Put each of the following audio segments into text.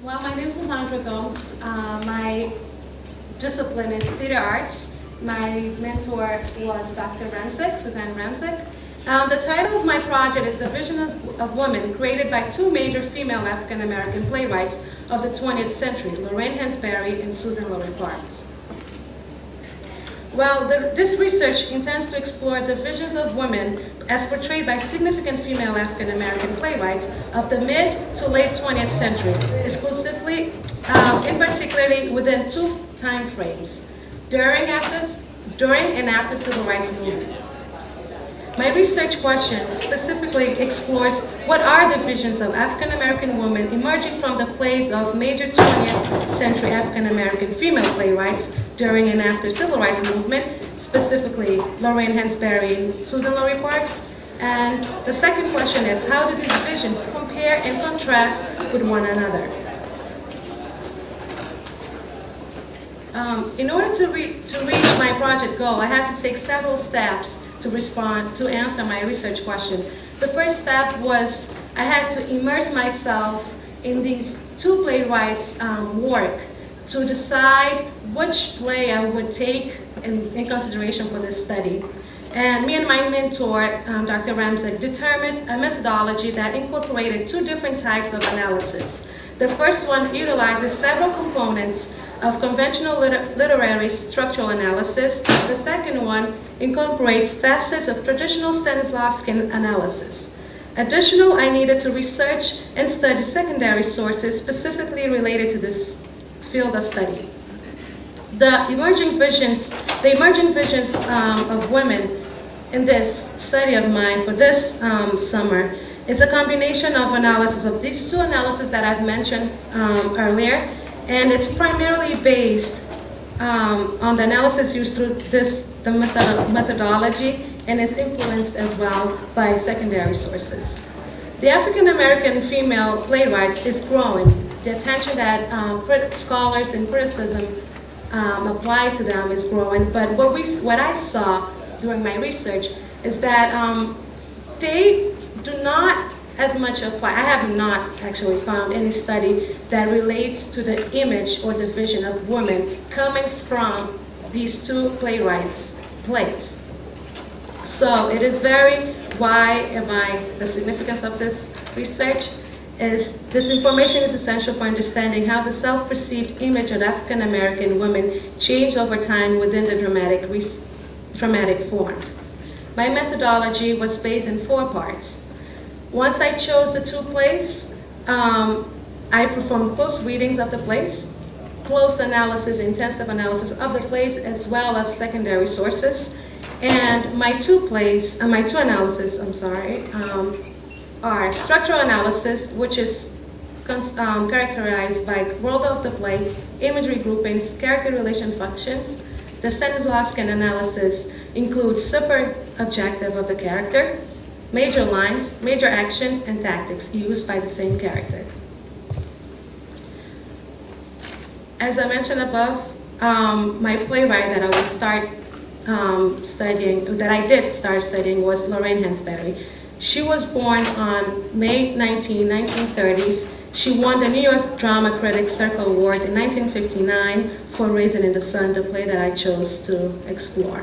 Well, my name is Lizandra Gomes. My discipline is theater arts. My mentor was Dr. Remzik, Suzanne Remzik. The title of my project is The Vision of Women, created by two major female African-American playwrights of the 20th century, Lorraine Hansberry and Suzan-lori Parks. Well, this research intends to explore the visions of women as portrayed by significant female African-American playwrights of the mid to late 20th century, exclusively, in particularly within two time frames, during and after civil rights movement. My research question specifically explores what are the visions of African-American women emerging from the plays of major 20th century African-American female playwrights during and after civil rights movement, specifically Lorraine Hansberry and Suzan-lori Parks. And the second question is, how do these visions compare and contrast with one another? In order to reach my project goal, I had to take several steps to answer my research question. The first step was I had to immerse myself in these two playwrights' work to decide which play I would take in consideration for this study. And me and my mentor, Dr. Remzik, determined a methodology that incorporated two different types of analysis. The first one utilizes several components of conventional literary structural analysis. The second one incorporates facets of traditional Stanislavskian analysis. Additionally, I needed to research and study secondary sources specifically related to this field of study. The emerging visions of women in this study of mine for this summer is a combination of analysis of these two analyses that I've mentioned earlier, and it's primarily based on the analysis used through the methodology, and is influenced as well by secondary sources. The African-American female playwrights is growing. The attention that scholars and criticism apply to them is growing, but what I saw during my research is that they do not as much apply. I have not actually found any study that relates to the image or the vision of women coming from these two playwrights' plays. So it is the significance of this research is this information is essential for understanding how the self-perceived image of African-American women changed over time within the dramatic form. My methodology was based in 4 parts. Once I chose the two plays, I performed close readings of the plays, close analysis, intensive analysis of the plays, as well as secondary sources. And my two analyses, are structural analysis, which is characterized by world of the play, imagery groupings, character relation functions. The Stanislavskian analysis includes super objective of the character, major lines, major actions, and tactics used by the same character. As I mentioned above, my playwright that I did start studying was Lorraine Hansberry. She was born on May 19, 1930s. She won the New York Drama Critics Circle Award in 1959 for Raisin in the Sun, the play that I chose to explore.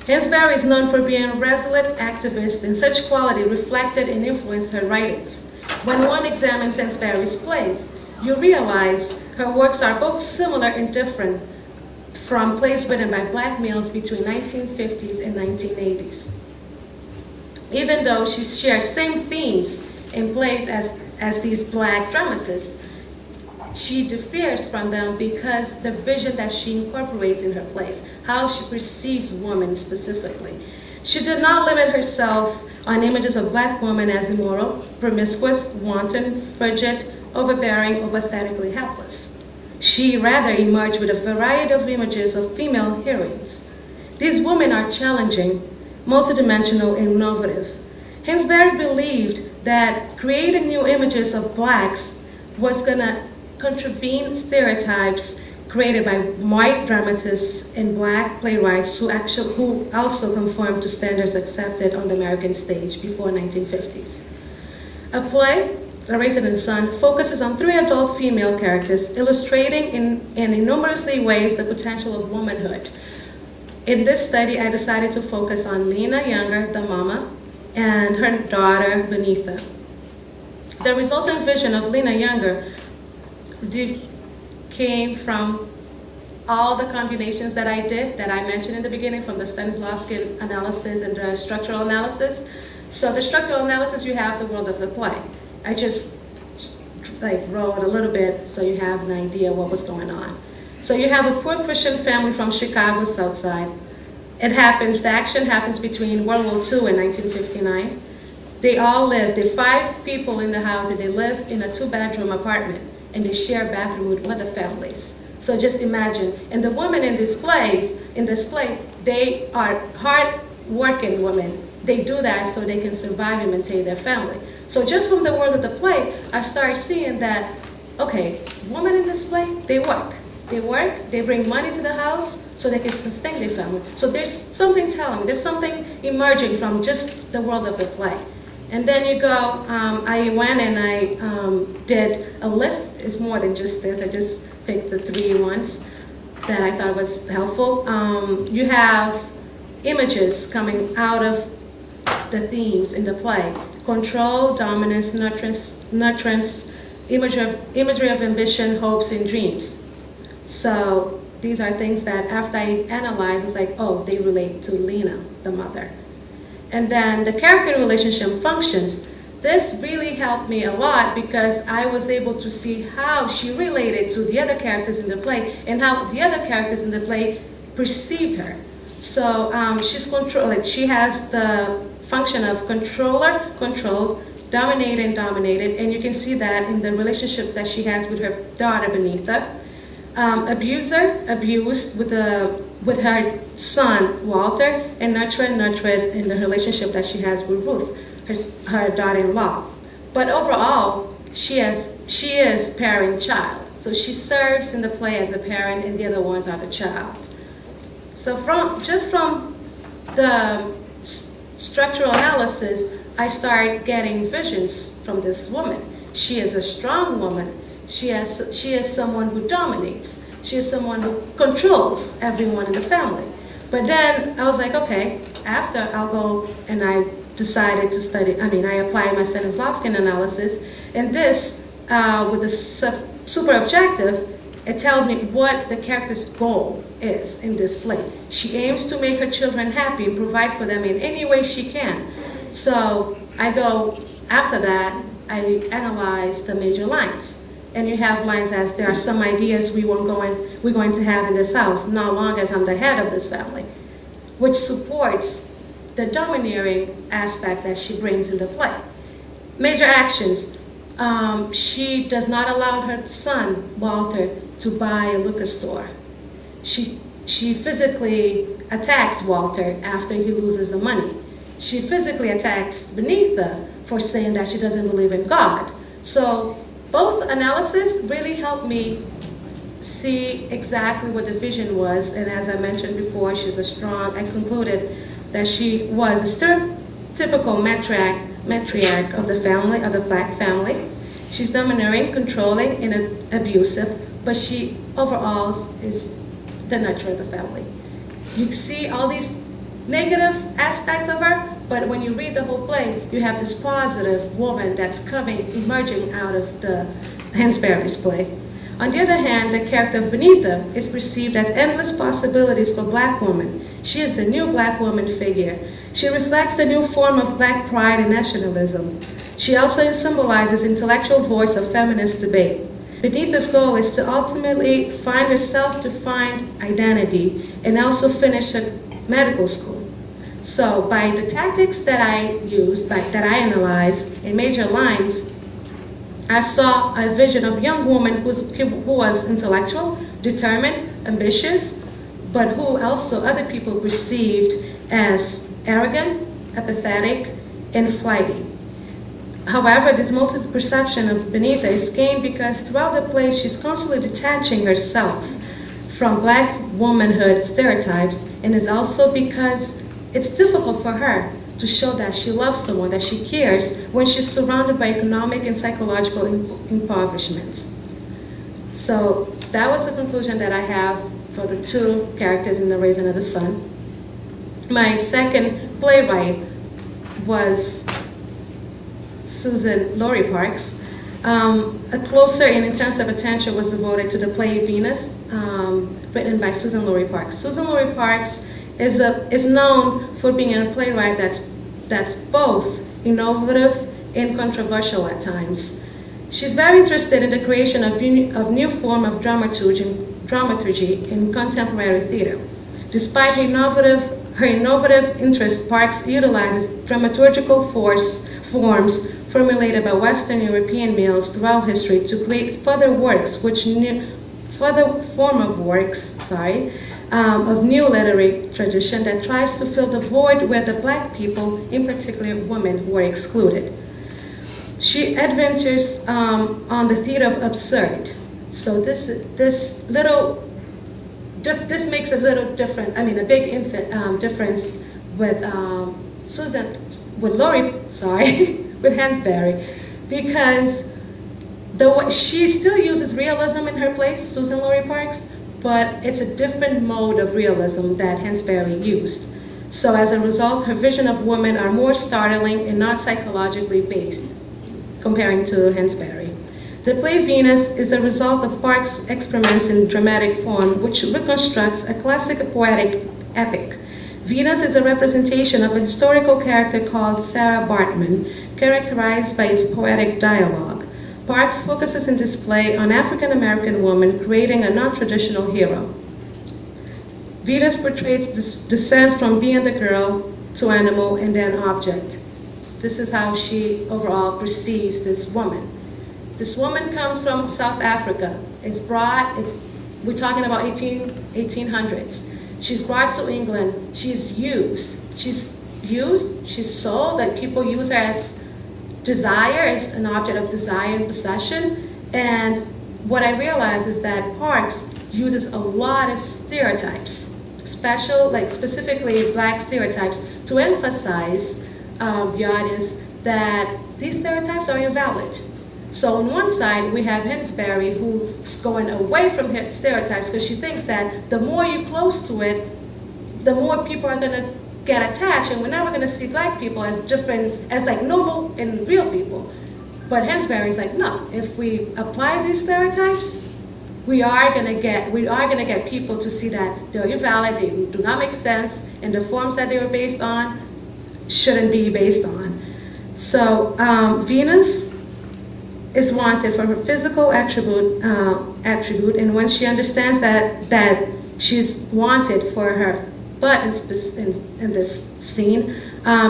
Hansberry is known for being a resolute activist, and such quality reflected and influenced her writings. When one examines Hansberry's plays, you realize her works are both similar and different from plays written by black males between 1950s and 1980s. Even though she shares same themes in plays as these black dramatists, she differs from them because the vision that she incorporates in her plays, how she perceives women specifically. She did not limit herself on images of black women as immoral, promiscuous, wanton, frigid, overbearing, or pathetically helpless. She rather emerged with a variety of images of female heroines. These women are challenging, multidimensional, and innovative. Hansberry believed that creating new images of blacks was going to contravene stereotypes created by white dramatists and black playwrights who also conformed to standards accepted on the American stage before 1950s. A play A Resident Son, focuses on 3 adult female characters, illustrating in numerously ways the potential of womanhood. In this study, I decided to focus on Lena Younger, the mama, and her daughter, Benita. The resultant vision of Lena Younger came from all the combinations that I did, that I mentioned in the beginning, from the Stanislavski analysis and the structural analysis. So the structural analysis, you have the world of the play. I just wrote a little bit so you have an idea what was going on. So you have a poor Christian family from Chicago South Side. The action happens between World War II and 1959. They all live, there are 5 people in the house, and they live in a 2-bedroom apartment, and they share a bathroom with other families. So just imagine, and the women in this play, they are hard-working women. They do that so they can survive and maintain their family. So just from the world of the play, I started seeing that, okay, women in this play, they work. They work, they bring money to the house so they can sustain their family. So there's something telling, there's something emerging from just the world of the play. And then you go, I went and I did a list. It's more than just this. I just picked the 3 ones that I thought was helpful. You have images coming out of the themes in the play: control, dominance, nurturance, imagery of ambition, hopes, and dreams. So these are things that after I analyzed, it's like, oh, they relate to Lena, the mother. And then the character relationship functions. This really helped me a lot because I was able to see how she related to the other characters in the play and how the other characters in the play perceived her. So she has the function of controller, controlled, dominated, dominated, and you can see that in the relationships that she has with her daughter, Benita. Abuser, abused with her son, Walter, and nurtured in the relationship that she has with Ruth, her daughter-in-law. But overall, she is parent-child. So she serves in the play as a parent, and the other ones are the child. So from the structural analysis, I started getting visions from this woman. She is a strong woman. She is someone who dominates. She is someone who controls everyone in the family. But then I was like, okay, after I'll go, and I decided to study, I applied my Stanislavski analysis, and this, with the super objective, it tells me what the character's goal is in this play. She aims to make her children happy and provide for them in any way she can. So I go, after that, I analyze the major lines. And you have lines as, there are some ideas we're going to have in this house, not long as I'm the head of this family, which supports the domineering aspect that she brings in the play. Major actions. She does not allow her son, Walter, to buy a liquor store. She physically attacks Walter after he loses the money. She physically attacks Benita for saying that she doesn't believe in God. So both analysis really helped me see exactly what the vision was, and as I mentioned before, I concluded that she was a stereotypical matriarch of the family, of the black family. She's domineering, controlling, and abusive, but she overall is the nurturer of the family. You see all these negative aspects of her, but when you read the whole play, you have this positive woman that's emerging out of the Hansberry's play. On the other hand, the character of Benita is perceived as endless possibilities for black women. She is the new black woman figure. She reflects the new form of black pride and nationalism. She also symbolizes intellectual voice of feminist debate. Benita's goal is to ultimately find her self-defined identity and also finish her medical school. So by the tactics that I used, that I analyzed in major lines, I saw a vision of a young woman who was intellectual, determined, ambitious, but who also other people perceived as arrogant, apathetic, and flighty. However, this multi-perception of Benita is gained because throughout the play she's constantly detaching herself from black womanhood stereotypes, and is also because it's difficult for her to show that she loves someone, that she cares, when she's surrounded by economic and psychological impoverishments. So that was the conclusion that I have for the two characters in The Raising of the Sun. My second playwright was Suzan-Lori Parks. A closer and intensive attention was devoted to the play Venus, written by Suzan-Lori Parks. Suzan-Lori Parks is known for being a playwright that's both innovative and controversial at times. She's very interested in the creation of new form of dramaturgy in contemporary theater. Despite her innovative interest, Parks utilizes dramaturgical forms formulated by Western European males throughout history to create further form of works of new literary tradition that tries to fill the void where the black people, in particular women, were excluded. She adventures on the theater of absurd. So this makes a little different. I mean, a big difference with with Hansberry, because she still uses realism in her plays, Suzan-Lori Parks, but it's a different mode of realism that Hansberry used. So as a result, her vision of women are more startling and not psychologically based, comparing to Hansberry. The play Venus is the result of Parks' experiments in dramatic form, which reconstructs a classic poetic epic. Venus is a representation of a historical character called Sarah Bartman, characterized by its poetic dialogue. Parks focuses in this play on African-American woman creating a non-traditional hero. Venus portrays descents from being the girl to animal and then object. This is how she overall perceives this woman. This woman comes from South Africa. We're talking about 1800s. She's brought to England. She's used. She's sold, that people use her as desire, as an object of desire and possession. And what I realized is that Parks uses a lot of stereotypes, specifically black stereotypes, to emphasize the audience that these stereotypes are invalid. So on one side, we have Hansberry, who's going away from stereotypes because she thinks that the more you're close to it, the more people are going to get attached, and we're never going to see black people as different, as like normal and real people. But Hansberry's like, no, if we apply these stereotypes, we are going to get people to see that they're invalid, they do not make sense, and the forms that they were based on shouldn't be based on. So Venus is wanted for her physical attribute, and when she understands that she's wanted for her butt in this scene,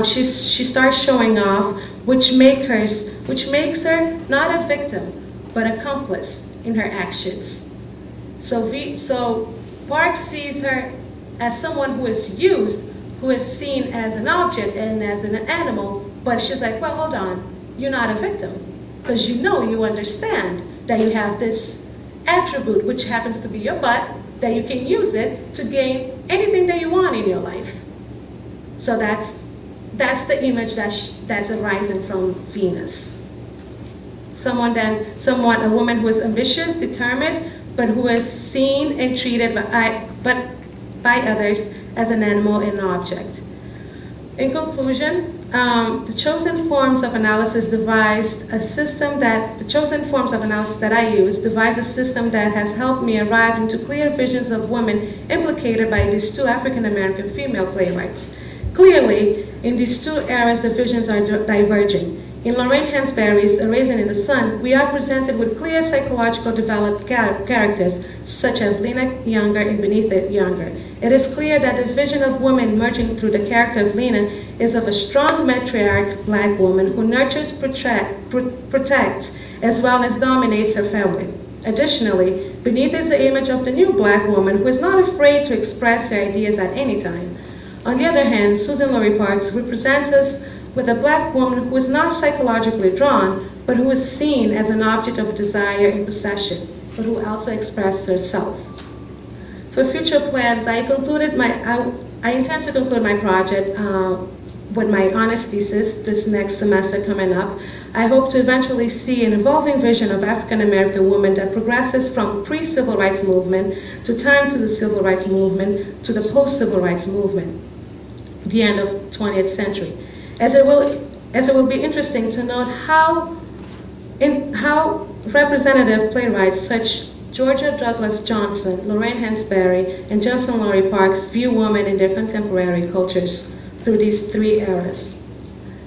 she starts showing off, which makes her not a victim, but accomplice in her actions. So Parks sees her as someone who is used, who is seen as an object and as an animal, but she's like, well, hold on, you're not a victim, because you understand that you have this attribute, which happens to be your butt, that you can use it to gain anything that you want in your life. So that's the image that's arising from Venus. A woman who is ambitious, determined, but who is seen and treated by others as an animal and an object. In conclusion, the chosen forms of analysis that I use devise a system that has helped me arrive into clear visions of women implicated by these two African-American female playwrights. Clearly, in these two eras, the visions are diverging. In Lorraine Hansberry's A Raisin in the Sun, we are presented with clear psychological developed characters, such as Lena Younger and Benita Younger. It is clear that the vision of woman emerging through the character of Lena is of a strong matriarch black woman who nurtures, protects, as well as dominates her family. Additionally, Benita is the image of the new black woman who is not afraid to express her ideas at any time. On the other hand, Suzan-Lori Parks represents us with a black woman who is not psychologically drawn, but who is seen as an object of desire and possession, but who also expresses herself. For future plans, I intend to conclude my project with my honors thesis this next semester coming up. I hope to eventually see an evolving vision of African American women that progresses from pre-civil rights movement to time to the civil rights movement to the post-civil rights movement, the end of 20th century. As it will be interesting to note how representative playwrights such Georgia Douglas Johnson, Lorraine Hansberry, and suzan-lori Parks view women in their contemporary cultures through these three eras.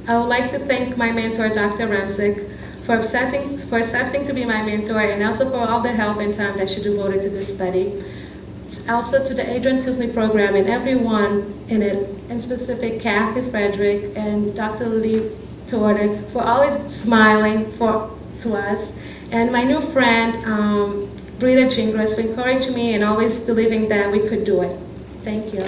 I would like to thank my mentor, Dr. Ramzik, for accepting to be my mentor, and also for all the help and time that she devoted to this study. Also to the Adrian Tinsley program and everyone in it, in specific Kathy Frederick and Dr. Lee Torder, for always smiling to us. And my new friend, Brita Gingras, for encouraging me and always believing that we could do it. Thank you.